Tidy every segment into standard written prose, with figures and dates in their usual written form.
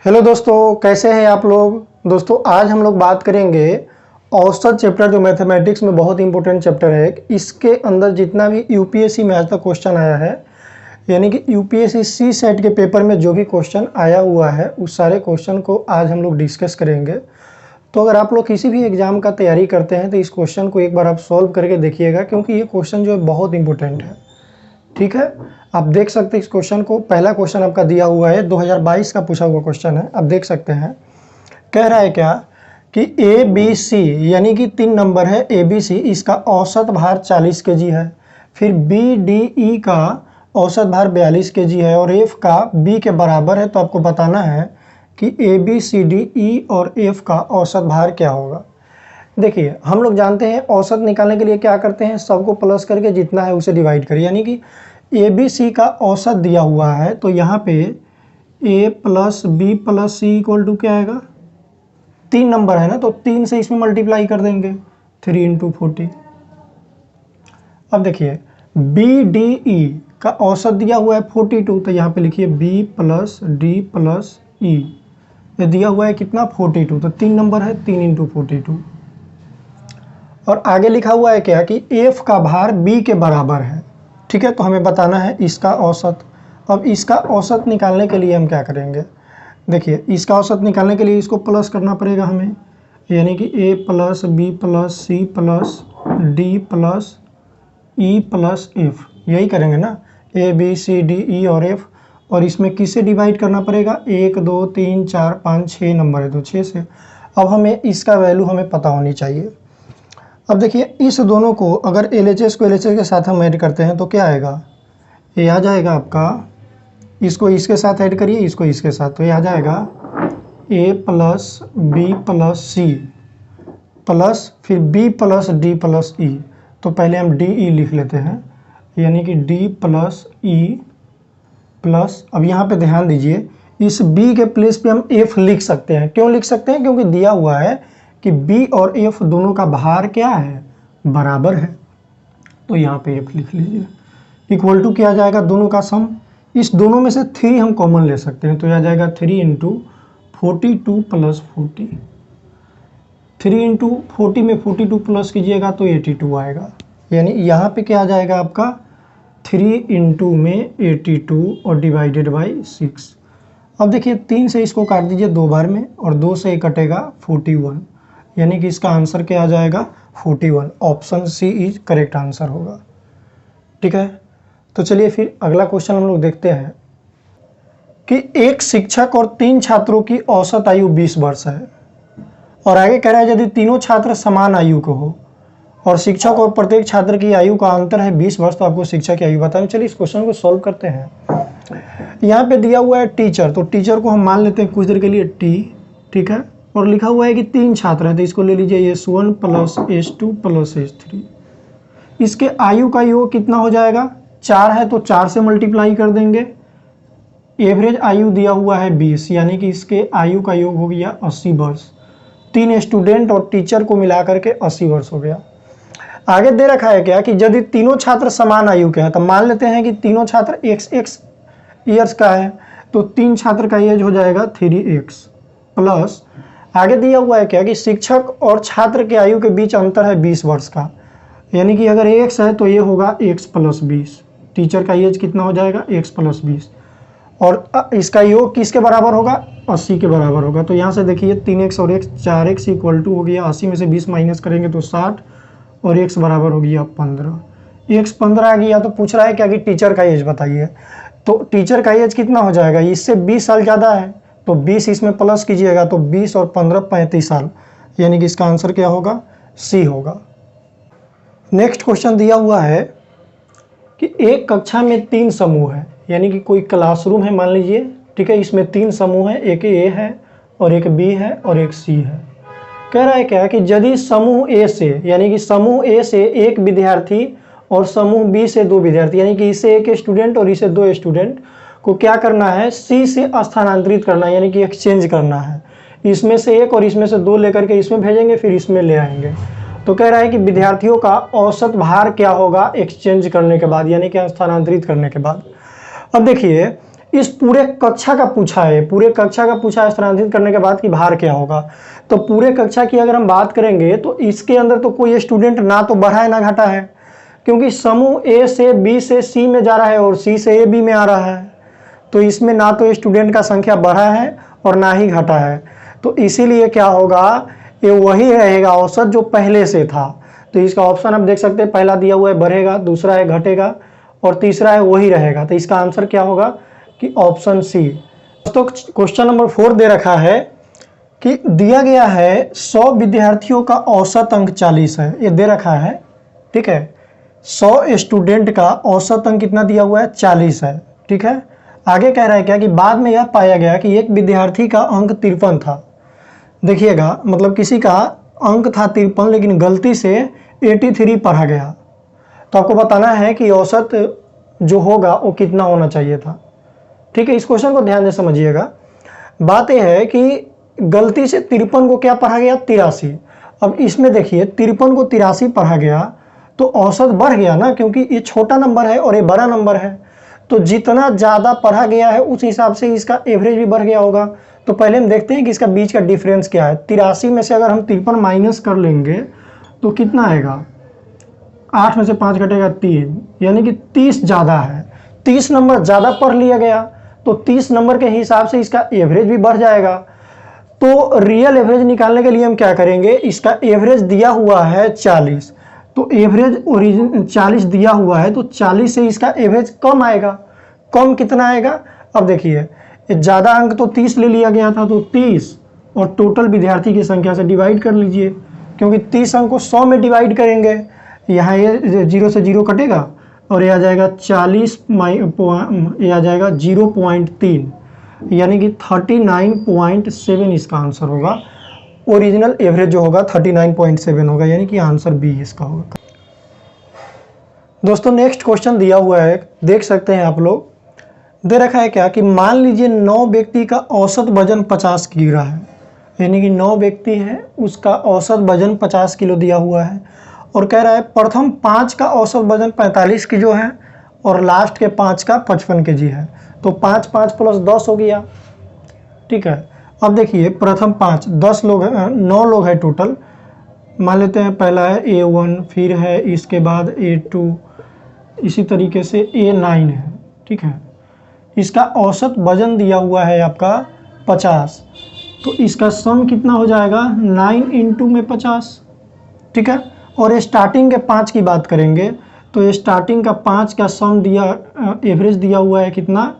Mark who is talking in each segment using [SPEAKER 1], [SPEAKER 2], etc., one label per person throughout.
[SPEAKER 1] Hello दोस्तों, कैसे हैं आप लोग। दोस्तों आज हम लोग बात करेंगे औसत चैप्टर, जो मैथमेटिक्स में बहुत इंपॉर्टेंट चैप्टर है। इसके अंदर जितना भी यूपीएससी में आज तक क्वेश्चन आया है, यानी कि यूपीएससी सी सेट के पेपर में जो भी क्वेश्चन आया हुआ है, उस सारे क्वेश्चन को आज हम लोग डिस्कस करेंगे। तो अगर आप लोग किसी भी एग्ज़ाम का तैयारी करते हैं तो इस क्वेश्चन को एक बार आप सॉल्व करके देखिएगा, क्योंकि ये क्वेश्चन जो है बहुत इंपॉर्टेंट है। ठीक है, आप देख सकते हैं इस क्वेश्चन को। पहला क्वेश्चन आपका दिया हुआ है, 2022 का पूछा हुआ क्वेश्चन है। आप देख सकते हैं, कह रहा है क्या कि ए बी सी, यानी कि 3 नंबर है ए बी सी, इसका औसत भार 40 केजी है। फिर बी डी ई का औसत भार 42 केजी है और एफ का बी के बराबर है। तो आपको बताना है कि A B C D E और एफ का औसत भार क्या होगा। देखिए, हम लोग जानते हैं औसत निकालने के लिए क्या करते हैं, सबको प्लस करके जितना है उसे डिवाइड करिए। यानी कि ए बी सी का औसत दिया हुआ है, तो यहाँ पे A plus B plus C equal to क्या आएगा, 3 नंबर है ना, तो 3 से इसमें मल्टीप्लाई कर देंगे, 3 इंटू 40। अब देखिए, बी डी ई का औसत दिया हुआ है 42, तो यहाँ पे लिखिए बी प्लस डी प्लस ई, ये दिया हुआ है कितना 42, तो 3 नंबर है, 3 इंटू 42। और आगे लिखा हुआ है क्या कि एफ का भार बी के बराबर है। ठीक है, तो हमें बताना है इसका औसत। अब इसका औसत निकालने के लिए हम क्या करेंगे, देखिए इसका औसत निकालने के लिए इसको प्लस करना पड़ेगा हमें, यानी कि A plus B plus C plus D plus E plus F, यही करेंगे ना, A B C D E और एफ। और इसमें किससे डिवाइड करना पड़ेगा, 1 2 3 4 5 6 नंबर है तो 6 से। अब हमें इसका वैल्यू हमें पता होनी चाहिए। अब देखिए, इस दोनों को अगर LHS को LHS के साथ हम ऐड करते हैं तो क्या आएगा, ये आ जाएगा आपका, इसको इसके साथ ऐड करिए, इसको इसके साथ, तो ये आ जाएगा a plus B plus C plus फिर b plus D plus e. तो पहले हम डी ई लिख लेते हैं, यानी कि d प्लस ई प्लस, अब यहाँ पे ध्यान दीजिए, इस b के प्लेस पे हम f लिख सकते हैं। क्यों लिख सकते हैं, क्योंकि दिया हुआ है कि b और f दोनों का भार क्या है, बराबर है। तो यहाँ पे f लिख लीजिए, इक्वल टू क्या आ जाएगा, दोनों का सम। इस दोनों में से 3 हम कॉमन ले सकते हैं, तो यह आ जाएगा 3 इंटू 42 प्लस 40। 3 इंटू 40 में 42 प्लस कीजिएगा तो 82 आएगा। यानी यहाँ पे क्या आ जाएगा आपका, 3 इंटू में 82 और डिवाइडेड बाई 6। अब देखिए, 3 से इसको काट दीजिए 2 बार में, और 2 से कटेगा 41, यानी कि इसका आंसर क्या आ जाएगा, 41। Option C is correct answer होगा। ठीक है, तो चलिए फिर अगला क्वेश्चन हम लोग देखते हैं कि एक शिक्षक और 3 छात्रों की औसत आयु 20 वर्ष है, और आगे कह रहा है यदि तीनों छात्र समान आयु के हो और शिक्षक और प्रत्येक छात्र की आयु का अंतर है 20 वर्ष, तो आपको शिक्षक की आयु बताएं। चलिए इस क्वेश्चन को सॉल्व करते हैं। यहाँ पे दिया हुआ है टीचर, तो टीचर को हम मान लेते हैं कुछ देर के लिए टी। ठीक है, और लिखा हुआ है कि 3 छात्र हैं, तो इसको ले लीजिए S1 plus S2 plus S3। इसके आयु का योग कितना हो जाएगा, 4 है तो 4 से मल्टीप्लाई कर देंगे। एवरेज आयु दिया हुआ है 20, यानी कि इसके आयु का योग हो गया 80 वर्ष। 3 स्टूडेंट और टीचर को मिला करके 80 वर्ष हो गया। आगे दे रखा है क्या कि यदि तीनों छात्र समान आयु के हैं, तो मान लेते हैं कि तीनों छात्र x ईयर्स का है, तो 3 छात्र का एज हो जाएगा 3x प्लस, आगे दिया हुआ है क्या कि शिक्षक और छात्र के आयु के बीच अंतर है 20 वर्ष का, यानी कि अगर x है तो ये होगा x प्लस 20। टीचर का एज कितना हो जाएगा, x प्लस 20, और इसका योग किसके बराबर होगा, 80 के बराबर होगा। तो यहाँ से देखिए 3x और x, 4x इक्वल टू हो गया 80 में से 20 माइनस करेंगे तो 60, और x बराबर हो गया 15। x 15 आ गया, तो पूछ रहा है क्या कि टीचर का एज बताइए। तो टीचर का एज कितना हो जाएगा, इससे 20 साल ज़्यादा है, तो 20 इसमें प्लस कीजिएगा, तो 20 और 15 35 साल, यानी कि इसका आंसर क्या होगा, सी होगा। नेक्स्ट क्वेश्चन दिया हुआ है कि एक कक्षा में 3 समूह है, यानी कि कोई क्लासरूम है मान लीजिए। ठीक है, इसमें 3 समूह है, एक ए है और एक बी है और एक सी है। कह रहा है क्या कि यदि समूह ए से, यानी कि समूह ए से 1 विद्यार्थी और समूह बी से 2 विद्यार्थी, यानी कि इसे 1 स्टूडेंट और इसे 2 स्टूडेंट को क्या करना है, सी से स्थानांतरित करना है, यानी कि एक्सचेंज करना है। इसमें से 1 और इसमें से 2 लेकर के इसमें भेजेंगे, फिर इसमें ले आएंगे। तो कह रहा है कि विद्यार्थियों का औसत भार क्या होगा एक्सचेंज करने के बाद, यानी कि स्थानांतरित करने के बाद। अब देखिए, इस पूरे कक्षा का पूछा है, पूरे कक्षा का पूछा है स्थानांतरित करने के बाद कि भार क्या होगा। तो पूरे कक्षा की अगर हम बात करेंगे तो इसके अंदर तो कोई स्टूडेंट ना तो बढ़ा है ना घटा है, क्योंकि समूह ए से बी से सी में जा रहा है और सी से ए बी में आ रहा है। तो इसमें ना तो स्टूडेंट का संख्या बढ़ा है और ना ही घटा है। तो इसीलिए क्या होगा, ये वही रहेगा औसत जो पहले से था। तो इसका ऑप्शन आप देख सकते हैं, पहला दिया हुआ है बढ़ेगा, दूसरा है घटेगा और तीसरा है वही रहेगा। तो इसका आंसर क्या होगा कि ऑप्शन सी। दोस्तों क्वेश्चन नंबर 4 दे रखा है कि दिया गया है 100 विद्यार्थियों का औसत अंक 40 है, ये दे रखा है, ठीक है। 100 स्टूडेंट का औसत अंक कितना दिया हुआ है, 40 है, ठीक है। आगे कह रहा है क्या कि बाद में यह पाया गया कि एक विद्यार्थी का अंक 53 था। देखिएगा, मतलब किसी का अंक था 53 लेकिन गलती से 83 पढ़ा गया। तो आपको बताना है कि औसत जो होगा वो कितना होना चाहिए था, ठीक है। इस क्वेश्चन को ध्यान से समझिएगा। बात यह है कि गलती से 53 को क्या पढ़ा गया, 83। अब इसमें देखिए 53 को 83 पढ़ा गया तो औसत बढ़ गया ना, क्योंकि ये छोटा नंबर है और ये बड़ा नंबर है। तो जितना ज़्यादा पढ़ा गया है उस हिसाब से इसका एवरेज भी बढ़ गया होगा। तो पहले हम देखते हैं कि इसका बीच का डिफरेंस क्या है। 83 में से अगर हम 53 माइनस कर लेंगे तो कितना आएगा, 8 में से 5 घटेगा 3, यानी कि 30 ज़्यादा है। 30 नंबर ज़्यादा पढ़ लिया गया तो 30 नंबर के हिसाब से इसका एवरेज भी बढ़ जाएगा। तो रियल एवरेज निकालने के लिए हम क्या करेंगे, इसका एवरेज दिया हुआ है 40, तो एवरेज ओरिजिन 40 दिया हुआ है तो 40 से इसका एवरेज कम आएगा। कम कितना आएगा, अब देखिए ज़्यादा अंक तो 30 ले लिया गया था, तो 30 और टोटल विद्यार्थी की संख्या से डिवाइड कर लीजिए, क्योंकि 30 अंक को 100 में डिवाइड करेंगे, यहाँ ये 0 से 0 कटेगा और ये आ जाएगा 40 ये आ जाएगा 0.3, यानी कि 39.7 इसका आंसर होगा। ओरिजिनल एवरेज जो होगा 39.7 होगा, यानी कि आंसर बी इसका होगा। दोस्तों नेक्स्ट क्वेश्चन दिया हुआ है, देख सकते हैं आप लोग। दे रखा है क्या कि मान लीजिए 9 व्यक्ति का औसत वजन 50 किलो है, यानी कि 9 व्यक्ति है उसका औसत वजन 50 किलो दिया हुआ है, और कह रहा है प्रथम 5 का औसत वजन 45 किलो है और लास्ट के 5 का 55 केजी है। तो 5 5 प्लस 10 हो गया, ठीक है। अब देखिए प्रथम 5, 10 लोग हैं, 9 लोग हैं टोटल। मान लेते हैं पहला है A1, फिर है इसके बाद A2, इसी तरीके से A9 है, ठीक है। इसका औसत वजन दिया हुआ है आपका 50, तो इसका सम कितना हो जाएगा, 9 इंटू में 50, ठीक है। और स्टार्टिंग के 5 की बात करेंगे तो स्टार्टिंग का 5 का सम दिया, एवरेज दिया हुआ है कितना,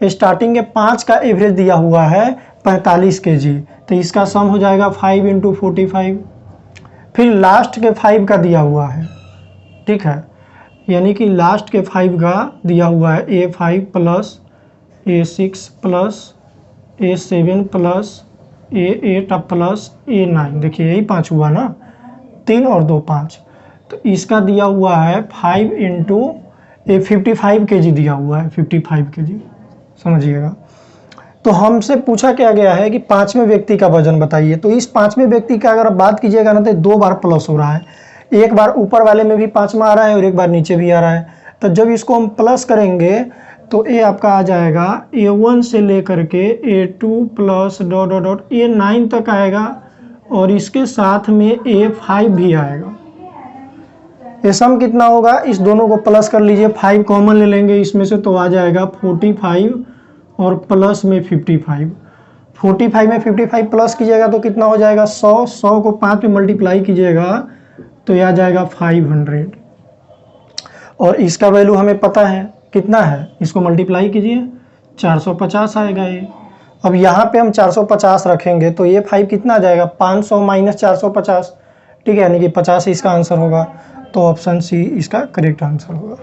[SPEAKER 1] स्टार्टिंग के 5 का एवरेज दिया हुआ है 45 केजी, तो इसका सम हो जाएगा 5 इंटू 45। फिर लास्ट के 5 का दिया हुआ है, ठीक है, यानी कि लास्ट के 5 का दिया हुआ है A5 plus A6 plus A7 plus A8 plus A9। देखिए यही 5 हुआ ना, 3 और 2 5। तो इसका दिया हुआ है 5 इंटू 55 केजी दिया हुआ है, 55 केजी, समझिएगा। तो हमसे पूछा क्या गया है कि 5वें व्यक्ति का वजन बताइए। तो इस 5वें व्यक्ति का अगर आप बात कीजिएगा ना तो 2 बार प्लस हो रहा है, एक बार ऊपर वाले में भी 5वां आ रहा है और एक बार नीचे भी आ रहा है। तो जब इसको हम प्लस करेंगे तो ये आपका आ जाएगा A1 से लेकर के A2 plus dot dot dot A9 तक आएगा, और इसके साथ में A5 भी आएगा। ये सम कितना होगा, इस दोनों को प्लस कर लीजिए, 5 कॉमन ले लेंगे इसमें से, तो आ जाएगा 45 और प्लस में 55। 45 में 55 प्लस कीजिएगा तो कितना हो जाएगा 100, 100 को 5 में मल्टीप्लाई कीजिएगा तो यह आ जाएगा 500, और इसका वैल्यू हमें पता है कितना है, इसको मल्टीप्लाई कीजिए 450 आएगा ये। अब यहाँ पे हम 450 रखेंगे तो ये 5 कितना आ जाएगा, 500 माइनस 450, ठीक है, यानी कि 50 इसका आंसर होगा। तो ऑप्शन सी इसका करेक्ट आंसर होगा।